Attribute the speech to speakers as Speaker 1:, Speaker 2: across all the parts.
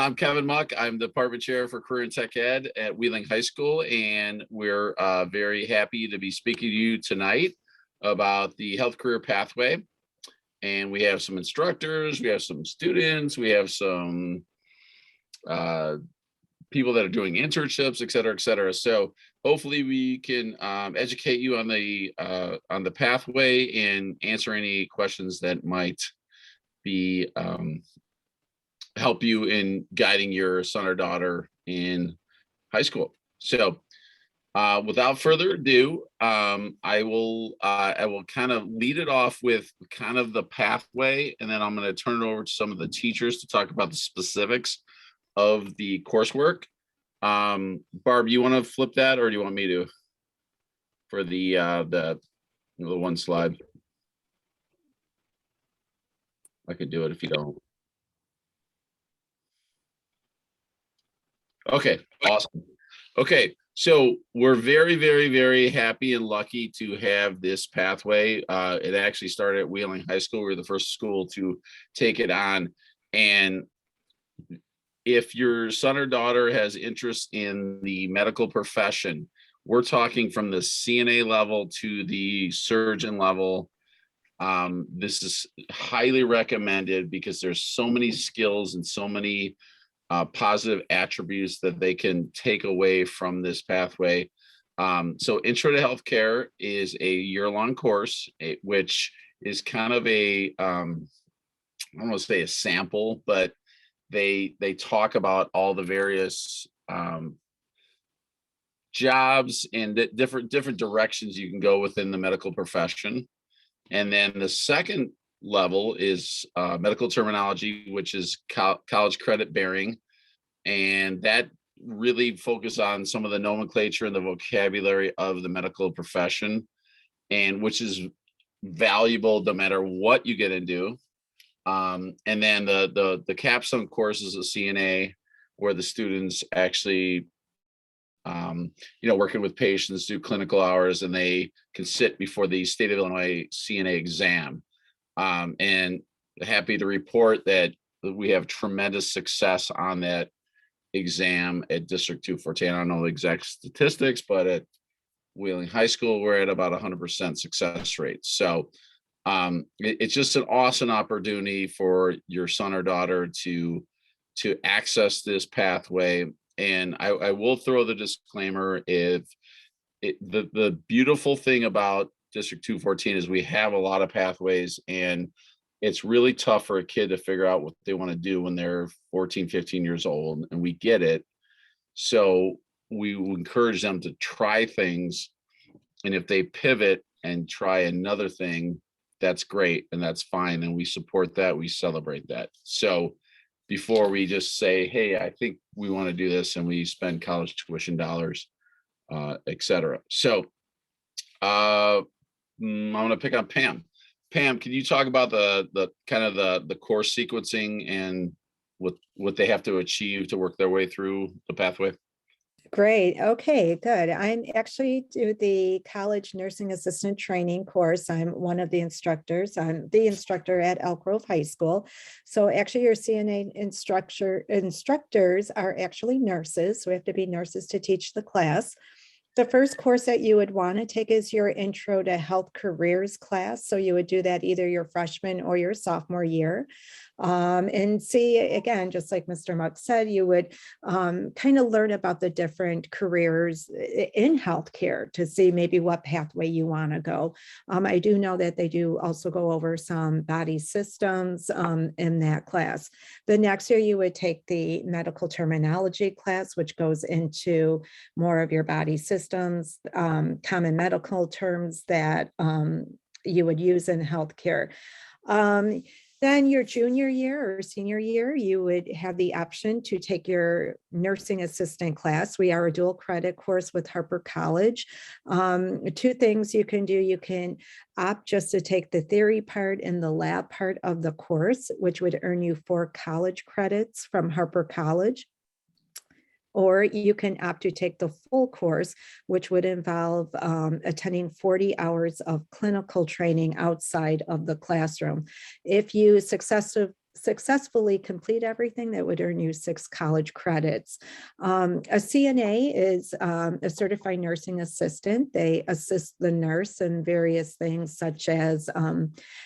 Speaker 1: I'm Kevin Muck. I'm the department chair for Career and Tech Ed at Wheeling High School, and we're very happy to be speaking to you tonight about the health career pathway. And we have some instructors, we have some students, we have some people that are doing internships, et cetera, et cetera. So hopefully we can educate you on the pathway and answer any questions that might be help you in guiding your son or daughter in high school. So without further ado, I will kind of lead it off with kind of the pathway, and then I'm going to turn it over to some of the teachers to talk about the specifics of the coursework. Barb, you want to flip that, or do you want me to for the one slide? I could do it if you don't. Okay, awesome. Okay, so we're very, very, very happy and lucky to have this pathway. It actually started at Wheeling High School. We were the first school to take it on. And if your son or daughter has interest in the medical profession, we're talking from the CNA level to the surgeon level. This is highly recommended because there's so many skills and so many positive attributes that they can take away from this pathway. So Intro to Healthcare is a year-long course, which is kind of I don't want to say a sample, but they talk about all the various jobs and different directions you can go within the medical profession. And then the second level is medical terminology, which is college credit bearing, and that really focus on some of the nomenclature and the vocabulary of the medical profession, and which is valuable no matter what you get into. And then the capstone course is a CNA, where the students actually working with patients, do clinical hours, and they can sit before the state of Illinois CNA exam. And happy to report that we have tremendous success on that exam at District 214. I don't know the exact statistics, but at Wheeling High School, we're at about 100% success rate. So it's just an awesome opportunity for your son or daughter to access this pathway. And I will throw the disclaimer: the beautiful thing about District 214 is we have a lot of pathways, and it's really tough for a kid to figure out what they want to do when they're 14, 15 years old, and we get it. So we encourage them to try things, and if they pivot and try another thing, that's great, and that's fine, and we support that, we celebrate that. So before we just say, hey, I think we want to do this, and we spend college tuition dollars, et cetera. So I'm going to pick on Pam. Pam, can you talk about the kind of the course sequencing and what they have to achieve to work their way through the pathway?
Speaker 2: Great. Okay, good. I'm actually do the college nursing assistant training course. I'm one of the instructors. I'm the instructor at Elk Grove High School. So actually your CNA instructors are actually nurses. So we have to be nurses to teach the class. The first course that you would want to take is your Intro to Health Careers class. So you would do that either your freshman or your sophomore year. And see, again, just like Mr. Muck said, you would kind of learn about the different careers in healthcare to see maybe what pathway you want to go. I do know that they do also go over some body systems in that class. The next year you would take the medical terminology class, which goes into more of your body systems, common medical terms that you would use in healthcare. Then your junior year or senior year, you would have the option to take your nursing assistant class. We are a dual credit course with Harper College. Two things you can do. You can opt just to take the theory part and the lab part of the course, which would earn you 4 college credits from Harper College. Or you can opt to take the full course, which would involve attending 40 hours of clinical training outside of the classroom. If you successfully complete everything, that would earn you 6 college credits. A CNA is a certified nursing assistant. They assist the nurse in various things such as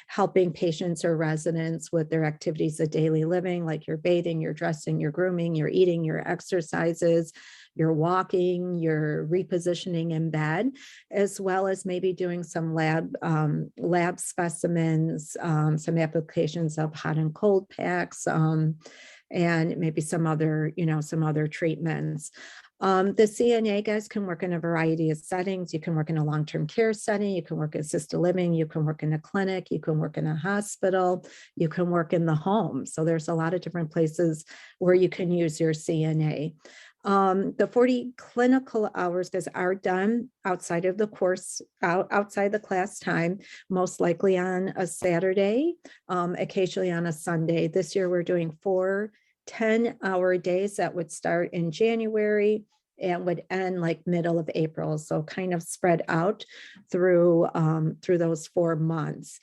Speaker 2: helping patients or residents with their activities of daily living, like your bathing, your dressing, your grooming, your eating, your exercises, your walking, your repositioning in bed, as well as maybe doing some lab specimens, some applications of hot and cold packs, and maybe some other, some other treatments. The CNA guys can work in a variety of settings. You can work in a long-term care setting, you can work in assisted living, you can work in a clinic, you can work in a hospital, you can work in the home. So there's a lot of different places where you can use your CNA. The 40 clinical hours guys are done outside of the course, outside the class time, most likely on a Saturday, occasionally on a Sunday. This year we're doing 4 10-hour days that would start in January and would end like middle of April. So kind of spread out through those 4 months.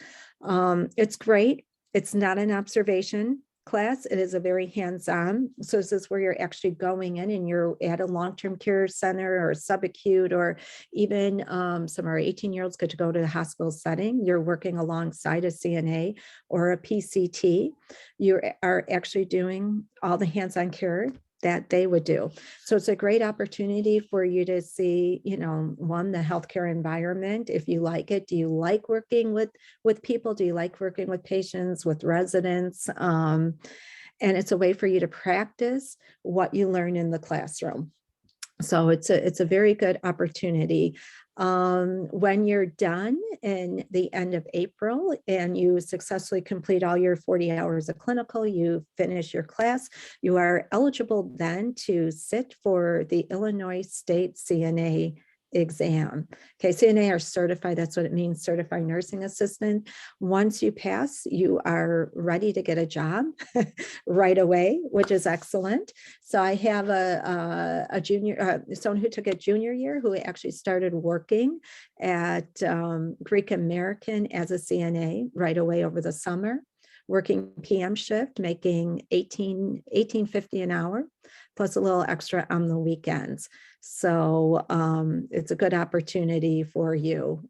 Speaker 2: It's great. It's not an observation class. It is a very hands-on. So this is where you're actually going in and you're at a long-term care center or subacute, or even some of our 18-year-olds get to go to the hospital setting. You're working alongside a CNA or a PCT. You are actually doing all the hands-on care that they would do. So it's a great opportunity for you to see, one, the healthcare environment, if you like it. Do you like working with people? Do you like working with patients, with residents? And it's a way for you to practice what you learn in the classroom. So it's a very good opportunity. When you're done in the end of April and you successfully complete all your 40 hours of clinical, you finish your class, you are eligible then to sit for the Illinois State CNA exam. Okay, CNA are certified. That's what it means, certified nursing assistant. Once you pass, you are ready to get a job right away, which is excellent. So I have a junior, someone who took a junior year who actually started working at Greek American as a CNA right away over the summer, working PM shift, making $18.50 an hour, plus a little extra on the weekends. So it's a good opportunity for you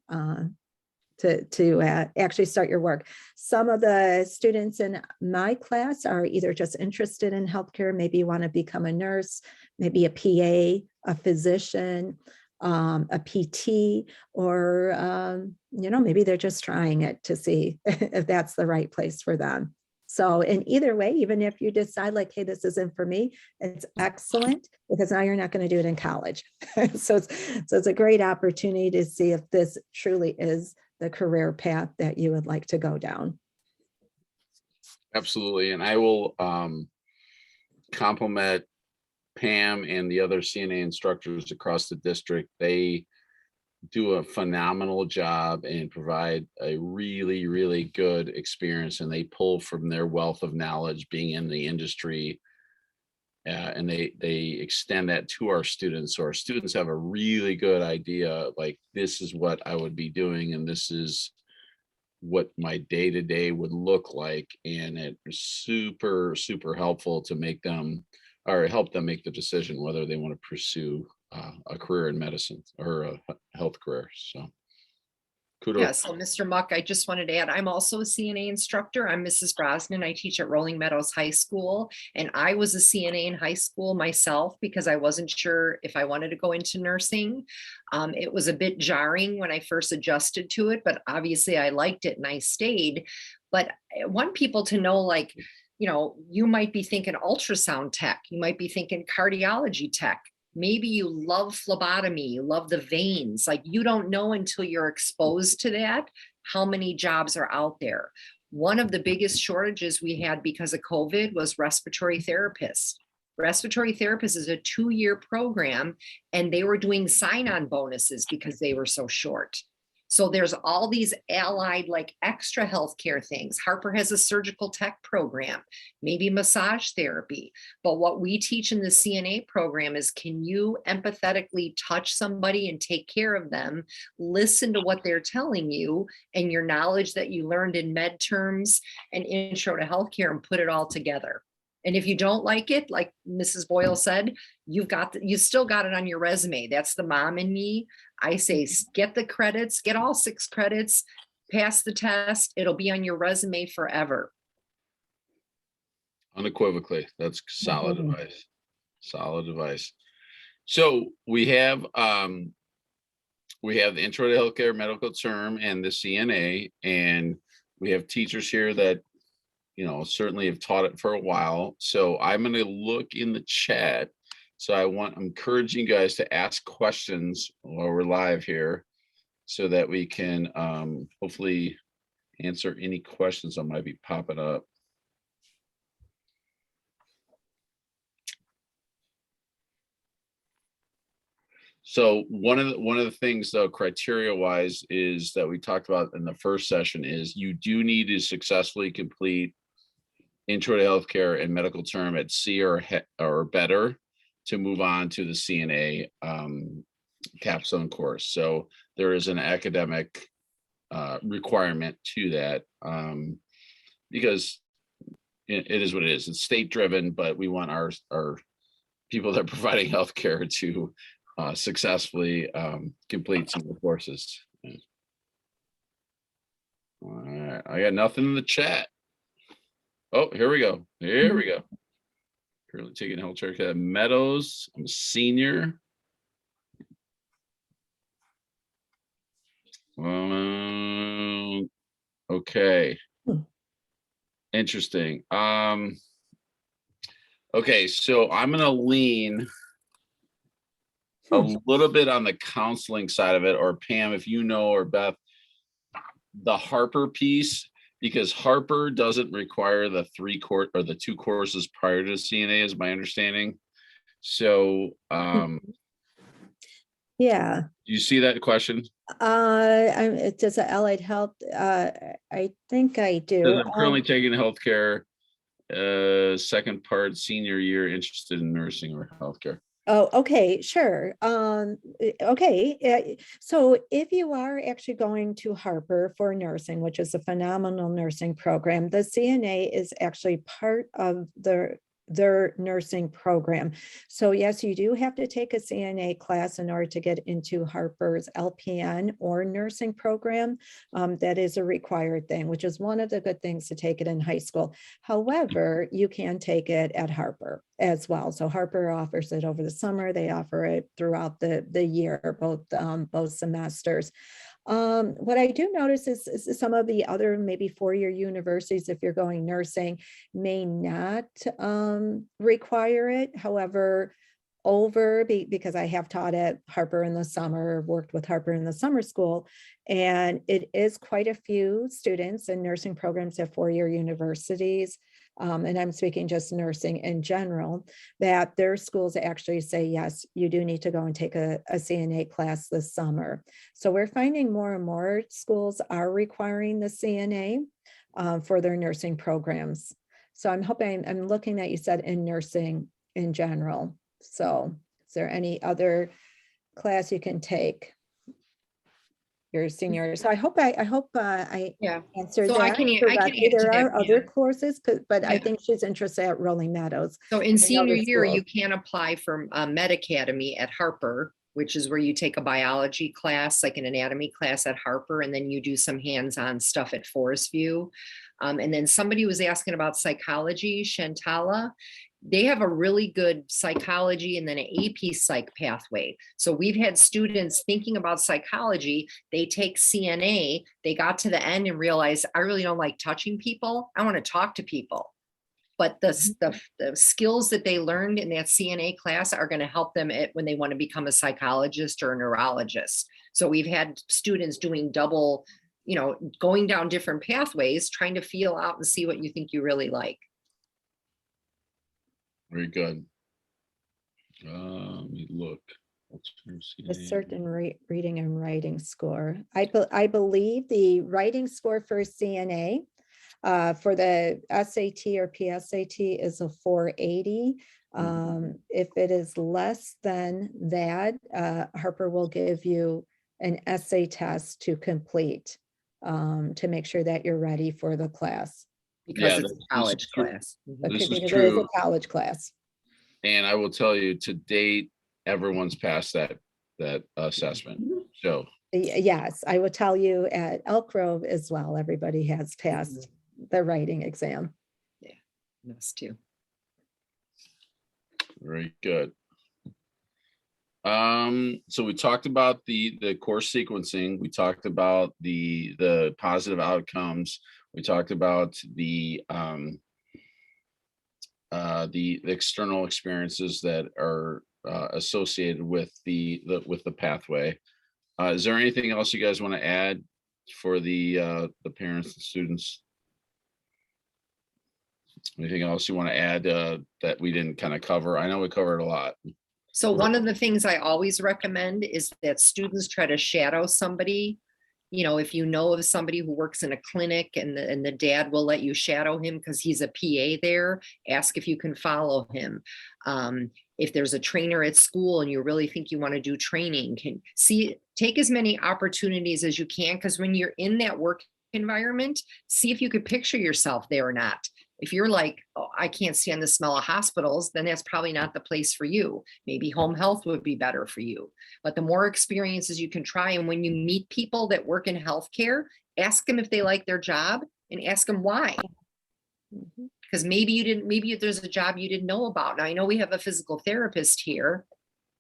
Speaker 2: to actually start your work. Some of the students in my class are either just interested in healthcare, maybe you want to become a nurse, maybe a PA, a physician, a PT, or maybe they're just trying it to see if that's the right place for them. So in either way, even if you decide like, hey, this isn't for me, it's excellent because now you're not going to do it in college. So it's a great opportunity to see if this truly is the career path that you would like to go down.
Speaker 1: Absolutely. And I will compliment Pam and the other CNA instructors across the district. They do a phenomenal job and provide a really, really good experience. And they pull from their wealth of knowledge being in the industry. And they extend that to our students. So our students have a really good idea, like this is what I would be doing. And this is what my day-to-day would look like. And it was super, super helpful to make them or help them make the decision whether they want to pursue a career in medicine or a health career. So kudos.
Speaker 3: Yeah, so Mr. Muck, I just wanted to add, I'm also a CNA instructor. I'm Mrs. Brosnan. I teach at Rolling Meadows High School, and I was a CNA in high school myself because I wasn't sure if I wanted to go into nursing. It was a bit jarring when I first adjusted to it, but obviously I liked it and I stayed. But I want people to know, like, you might be thinking ultrasound tech, you might be thinking cardiology tech. Maybe you love phlebotomy, you love the veins. Like, you don't know until you're exposed to that, how many jobs are out there. One of the biggest shortages we had because of COVID was respiratory therapists. Respiratory therapist is a 2-year program, and they were doing sign-on bonuses because they were so short. So there's all these allied, like extra healthcare things. Harper has a surgical tech program, maybe massage therapy. But what we teach in the CNA program is, can you empathetically touch somebody and take care of them, listen to what they're telling you, and your knowledge that you learned in med terms and intro to healthcare, and put it all together. And if you don't like it, like Mrs. Boyle said, you still got it on your resume. That's the mom in me. I say, get the credits, get all 6 credits, pass the test. It'll be on your resume forever.
Speaker 1: Unequivocally, that's solid
Speaker 2: Mhm.
Speaker 1: advice. Solid advice. So we have the intro to healthcare medical term and the CNA, and we have teachers here that, you know, certainly have taught it for a while. So I'm going to look in the chat. So I'm encouraging you guys to ask questions while we're live here, so that we can hopefully answer any questions that might be popping up. So one of the things, though, criteria wise, is that we talked about in the first session is you do need to successfully complete intro to healthcare and medical term at C or better to move on to the CNA capstone course. So there is an academic requirement to that, because it is what it is. It's state driven, but we want our people that are providing healthcare to successfully complete some of the courses. All right, I got nothing in the chat. Oh, here we go. Here we go. Currently taking health care at Meadows. I'm a senior. Okay. Interesting. Okay, so I'm gonna lean a little bit on the counseling side of it, or Pam, if you know, or Beth, the Harper piece, because Harper doesn't require the 2 courses prior to CNA, is my understanding. So
Speaker 2: Yeah.
Speaker 1: do you see that question?
Speaker 2: It does a allied health. I think I do.
Speaker 1: I'm currently taking healthcare, second part, senior year, interested in nursing or healthcare.
Speaker 2: Oh, okay, sure. Okay. So if you are actually going to Harper for nursing, which is a phenomenal nursing program, the CNA is actually part of their nursing program. So yes, you do have to take a CNA class in order to get into Harper's LPN or nursing program. That is a required thing, which is one of the good things to take it in high school. However, you can take it at Harper as well. So Harper offers it over the summer. They offer it throughout the year, both semesters. What I do notice is some of the other maybe 4-year universities, if you're going nursing, may not require it. However, because I have taught at Harper in the summer, worked with Harper in the summer school, and it is quite a few students in nursing programs at 4-year universities. And I'm speaking just nursing in general, that their schools actually say, yes, you do need to go and take a CNA class this summer. So we're finding more and more schools are requiring the CNA for their nursing programs. So I'm looking at, you said in nursing in general. So is there any other class you can take? Your senior. So I hope I answered
Speaker 3: So
Speaker 2: that
Speaker 3: I can add
Speaker 2: correctly.
Speaker 3: to
Speaker 2: There
Speaker 3: that,
Speaker 2: are other
Speaker 3: Pam.
Speaker 2: courses, but I
Speaker 3: Yeah.
Speaker 2: think she's interested at Rolling Meadows.
Speaker 3: So in
Speaker 2: I know
Speaker 3: senior
Speaker 2: the
Speaker 3: year,
Speaker 2: school.
Speaker 3: you can apply for Med Academy at Harper, which is where you take a biology class, like an anatomy class at Harper, and then you do some hands-on stuff at Forest View. And then somebody was asking about psychology, Shantala. They have a really good psychology and then an AP psych pathway. So we've had students thinking about psychology, they take CNA, they got to the end and realized, I really don't like touching people. I want to talk to people. But the skills that they learned in that CNA class are going to help them when they want to become a psychologist or a neurologist. So we've had students doing double, going down different pathways, trying to feel out and see what you think you really like.
Speaker 1: Very good. Let me look.
Speaker 2: A certain reading and writing score. I believe the writing score for CNA for the SAT or PSAT is a 480. If it is less than that, Harper will give you an essay test to complete to make sure that you're ready for the class.
Speaker 3: Because
Speaker 1: Yeah,
Speaker 3: it's a college class. Mhm.
Speaker 1: This is
Speaker 2: Because it is
Speaker 1: true.
Speaker 2: a college class.
Speaker 1: And I will tell you, to date, everyone's passed that assessment. So
Speaker 2: Yes, I will tell you at Elk Grove as well, everybody has passed the writing exam.
Speaker 3: Us too.
Speaker 1: very good. So we talked about the course sequencing. We talked about the positive outcomes. We talked about the external experiences that are associated with the pathway. Is there anything else you guys want to add for the parents and students? Anything else you want to add that we didn't kind of cover? I know we covered a lot.
Speaker 3: So one of the things I always recommend is that students try to shadow somebody. You know, if you know of somebody who works in a clinic and the dad will let you shadow him because he's a PA there, ask if you can follow him. If there's a trainer at school and you really think you want to do training, take as many opportunities as you can, because when you're in that work environment, see if you could picture yourself there or not. If you're like, oh, I can't stand the smell of hospitals, then that's probably not the place for you. Maybe home health would be better for you. But the more experiences you can try, and when you meet people that work in healthcare, ask them if they like their job and ask them why. Because maybe there's a job you didn't know about. Now I know we have a physical therapist here,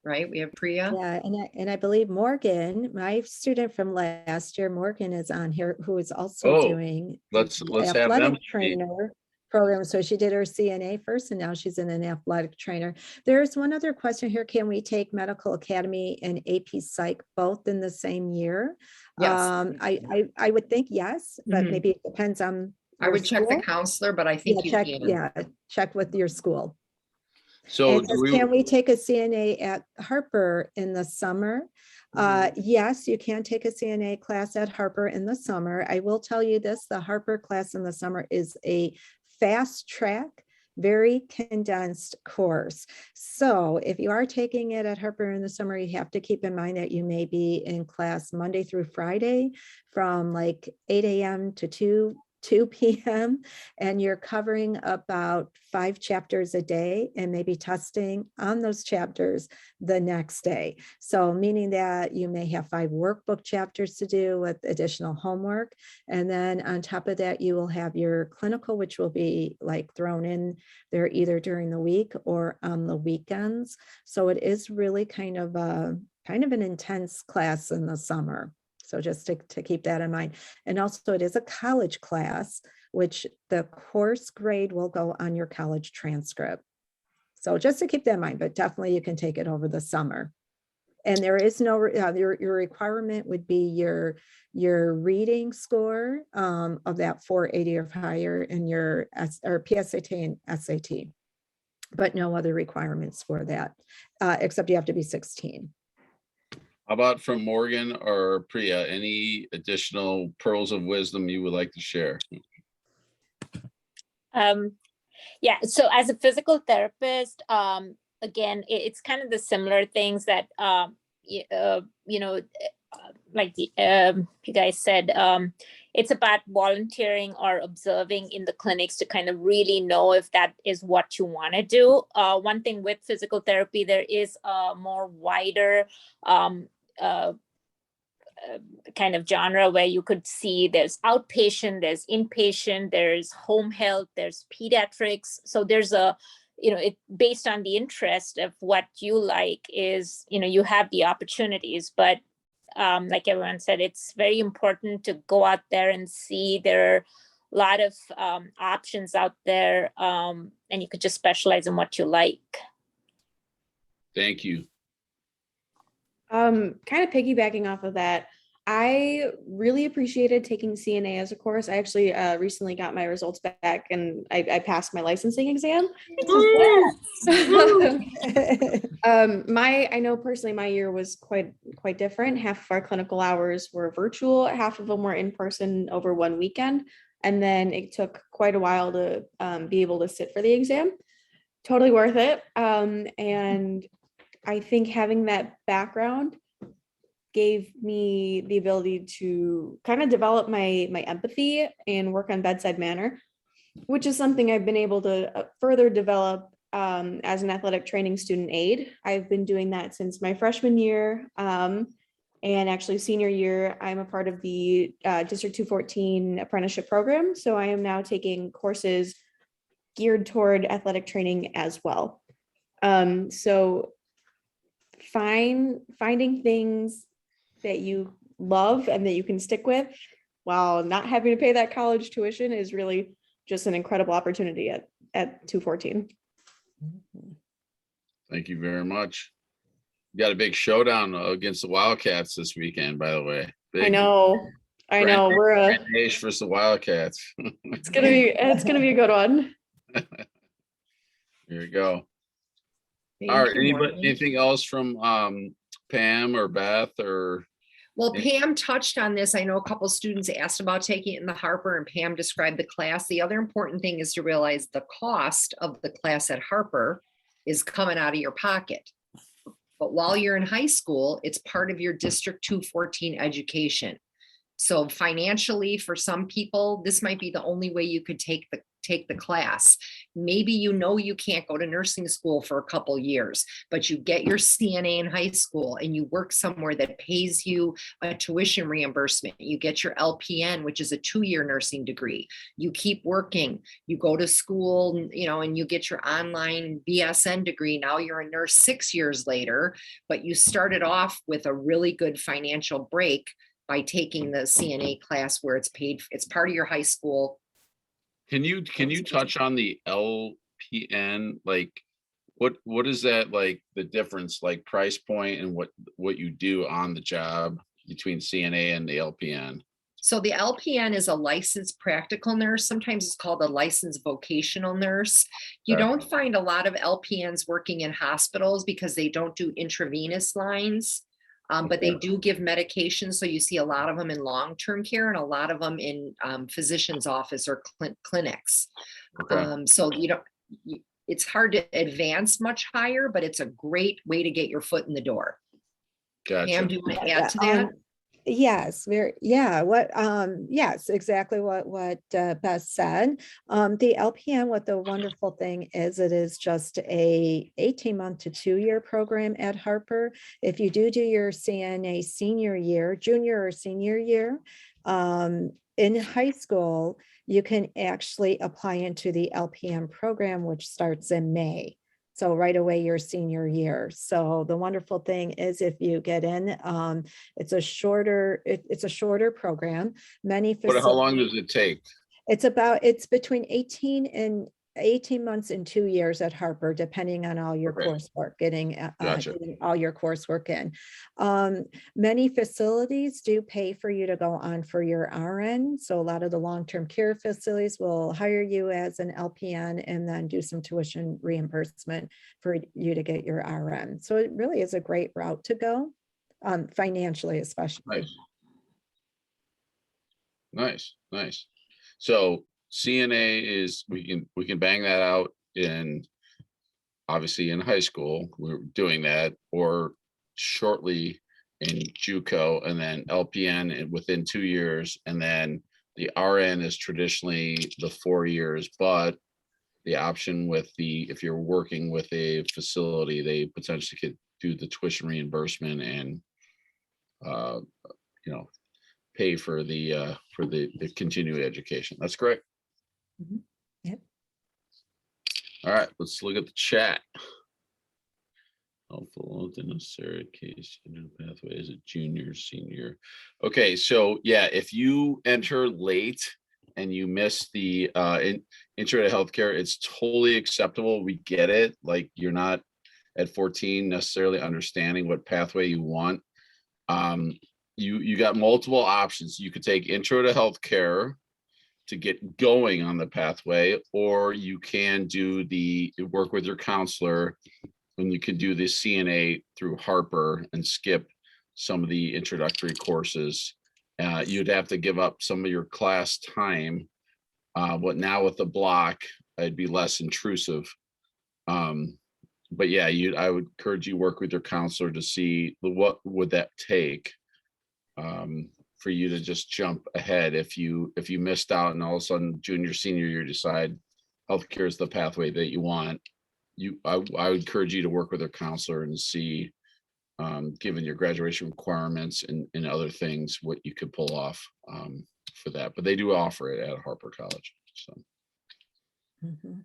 Speaker 3: right? We have Priya.
Speaker 2: Yeah, and I believe Morgan, my student from last year, Morgan is on here, who is also doing
Speaker 1: Let's
Speaker 2: the
Speaker 1: have them
Speaker 2: athletic
Speaker 1: speak.
Speaker 2: trainer program. So she did her CNA first, and now she's in an athletic trainer. There's one other question here. Can we take Medical Academy and AP Psych both in the same year?
Speaker 3: Yes.
Speaker 2: I would think yes, but maybe it depends on
Speaker 3: I would check the
Speaker 2: school.
Speaker 3: counselor, but I think
Speaker 2: Yeah,
Speaker 3: you can.
Speaker 2: check with your school.
Speaker 1: So
Speaker 2: And can we take a CNA at Harper in the summer? Yes, you can take a CNA class at Harper in the summer. I will tell you this, the Harper class in the summer is a fast track, very condensed course. So if you are taking it at Harper in the summer, you have to keep in mind that you may be in class Monday through Friday from like 8 a.m. to 2 p.m. and you're covering about 5 chapters a day and maybe testing on those chapters the next day. So meaning that you may have 5 workbook chapters to do with additional homework. And then on top of that, you will have your clinical, which will be like thrown in there either during the week or on the weekends. So it is really kind of an intense class in the summer. So just to keep that in mind. And also it is a college class, which the course grade will go on your college transcript. So just to keep that in mind, but definitely you can take it over the summer. And there is no, your requirement would be your reading score of that 480 or higher in your PSAT and SAT, but no other requirements for that, except you have to be 16.
Speaker 1: How about from Morgan or Priya, any additional pearls of wisdom you would like to share?
Speaker 4: Yeah, so as a physical therapist, again, it's kind of the similar things that, like you guys said, it's about volunteering or observing in the clinics to kind of really know if that is what you want to do. One thing with physical therapy, there is a more wider kind of genre where you could see there's outpatient, there's inpatient, there's home health, there's pediatrics. So there's it based on the interest of what you like is, you have the opportunities, but like everyone said, it's very important to go out there and see. There are a lot of options out there, and you could just specialize in what you like.
Speaker 1: Thank you.
Speaker 5: Kind of piggybacking off of that, I really appreciated taking CNA as a course. I actually recently got my results back and I passed my licensing exam. I know personally my year was quite different. Half of our clinical hours were virtual, half of them were in person over one weekend. And then it took quite a while to be able to sit for the exam. Totally worth it. And I think having that background gave me the ability to kind of develop my empathy and work on bedside manner, which is something I've been able to further develop as an athletic training student aide. I've been doing that since my freshman year. And actually senior year, I'm a part of the District 214 apprenticeship program. So I am now taking courses geared toward athletic training as well. So finding things that you love and that you can stick with while not having to pay that college tuition is really just an incredible opportunity at 214.
Speaker 1: Thank you very much. You got a big showdown against the Wildcats this weekend, by the way.
Speaker 5: I know. We're
Speaker 1: Grand Nation versus the Wildcats.
Speaker 5: it's gonna be a good one.
Speaker 1: Here we go.
Speaker 3: Thank
Speaker 1: All right.
Speaker 3: you, Maureen.
Speaker 1: Anything else from Pam or Beth or?
Speaker 3: Well, Pam touched on this. I know a couple students asked about taking it in the Harper, and Pam described the class. The other important thing is to realize the cost of the class at Harper is coming out of your pocket. But while you're in high school, it's part of your District 214 education. So financially, for some people, this might be the only way you could take the class. Maybe you can't go to nursing school for a couple years, but you get your CNA in high school and you work somewhere that pays you a tuition reimbursement. You get your LPN, which is a 2-year nursing degree. You keep working, you go to school, and you get your online BSN degree. Now you're a nurse 6 years later, but you started off with a really good financial break by taking the CNA class where it's paid. It's part of your high school.
Speaker 1: Can you touch on the LPN? Like, what is that, like the difference, like price point and what you do on the job between CNA and the LPN?
Speaker 3: So the LPN is a licensed practical nurse. Sometimes it's called a licensed vocational nurse. You
Speaker 1: Okay.
Speaker 3: don't find a lot of LPNs working in hospitals because they don't do intravenous lines. But they do give medications. So you see a lot of them in long-term care and a lot of them in physician's office or clinics.
Speaker 1: Okay.
Speaker 3: So it's hard to advance much higher, but it's a great way to get your foot in the door.
Speaker 1: Gotcha.
Speaker 3: Pam, do you want to add to that?
Speaker 2: Yes, yes, exactly what Beth said. The LPN, what the wonderful thing is, it is just a 18-month to 2-year program at Harper. If you do your CNA senior year, junior or senior year, in high school, you can actually apply into the LPN program, which starts in May. So right away, your senior year. So the wonderful thing is if you get in, it's a shorter program.
Speaker 1: But how long does it take?
Speaker 2: It's between 18 months and 2 years at Harper, depending on all your
Speaker 1: Okay.
Speaker 2: coursework, getting
Speaker 1: Gotcha.
Speaker 2: all your coursework in. Many facilities do pay for you to go on for your RN. So a lot of the long-term care facilities will hire you as an LPN and then do some tuition reimbursement for you to get your RN. So it really is a great route to go, financially, especially.
Speaker 1: Nice. So CNA is, we can bang that out obviously in high school, we're doing that, or shortly in JUCO, and then LPN within 2 years, and then the RN is traditionally the 4 years, but the option if you're working with a facility, they potentially could do the tuition reimbursement and pay for the continuing education. That's great.
Speaker 2: Mhm. Yep.
Speaker 1: All right, let's look at the chat. I'll follow the necessary case pathway as a junior, senior. Okay, so yeah, if you enter late and you miss the intro to healthcare, it's totally acceptable. We get it. Like, you're not at 14 necessarily understanding what pathway you want. You got multiple options. You could take intro to healthcare to get going on the pathway, or you can do work with your counselor when you could do the CNA through Harper and skip some of the introductory courses. You'd have to give up some of your class time. But now with the block, it'd be less intrusive. But yeah, I would encourage you to work with your counselor to see what would that take for you to just jump ahead if you missed out and all of a sudden junior, senior year decide healthcare is the pathway that you want. I would encourage you to work with a counselor and see, given your graduation requirements and other things, what you could pull off for that. But they do offer it at Harper College. So.
Speaker 2: Mhm.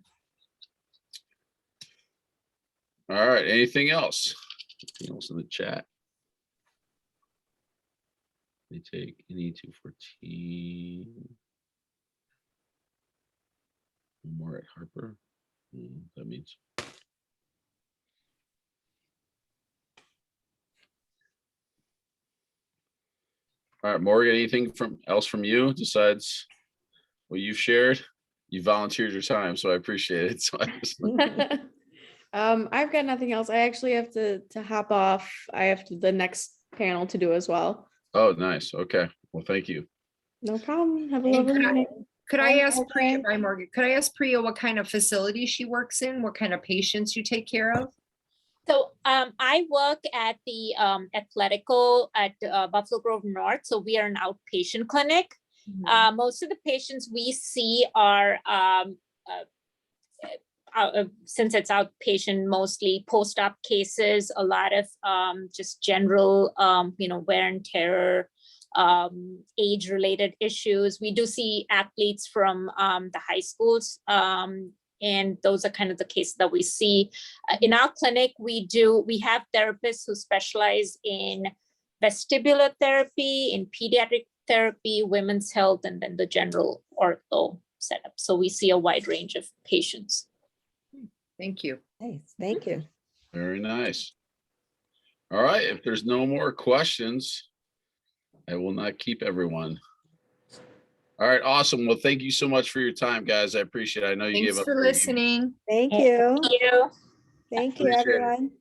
Speaker 1: All right. Anything else? Anything else in the chat? Let me take any 214. One more at Harper. That means. All right, Morgan, anything else from you besides what you've shared? You volunteered your time, so I appreciate it. So
Speaker 5: I've got nothing else. I actually have to hop off. I have the next panel to do as well.
Speaker 1: Oh, nice. Okay. Well, thank you.
Speaker 5: No problem. Have a
Speaker 3: And
Speaker 5: lovely evening.
Speaker 3: Could I
Speaker 2: Bye,
Speaker 3: ask Priya,
Speaker 2: Morgan.
Speaker 3: bye, Morgan, could I ask Priya what kind of facility she works in? What kind of patients you take care of?
Speaker 4: So I work at the Athletical at Buffalo Grove North. So we are an outpatient clinic. Most of the patients we see are, since it's outpatient, mostly post-op cases, a lot of just general, wear and tear, age-related issues. We do see athletes from the high schools, and those are kind of the cases that we see. In our clinic, we have therapists who specialize in vestibular therapy, in pediatric therapy, women's health, and then the general ortho setup. So we see a wide range of patients.
Speaker 3: Thank you.
Speaker 2: Nice, thank you.
Speaker 1: Very nice. All right. If there's no more questions, I will not keep everyone. All right. Awesome. Well, thank you so much for your time, guys. I appreciate it. I know you
Speaker 3: Thanks
Speaker 1: gave up.
Speaker 3: for listening.
Speaker 2: Thank you.
Speaker 4: Thank you.
Speaker 2: Thank you,
Speaker 1: Appreciate it.
Speaker 2: everyone.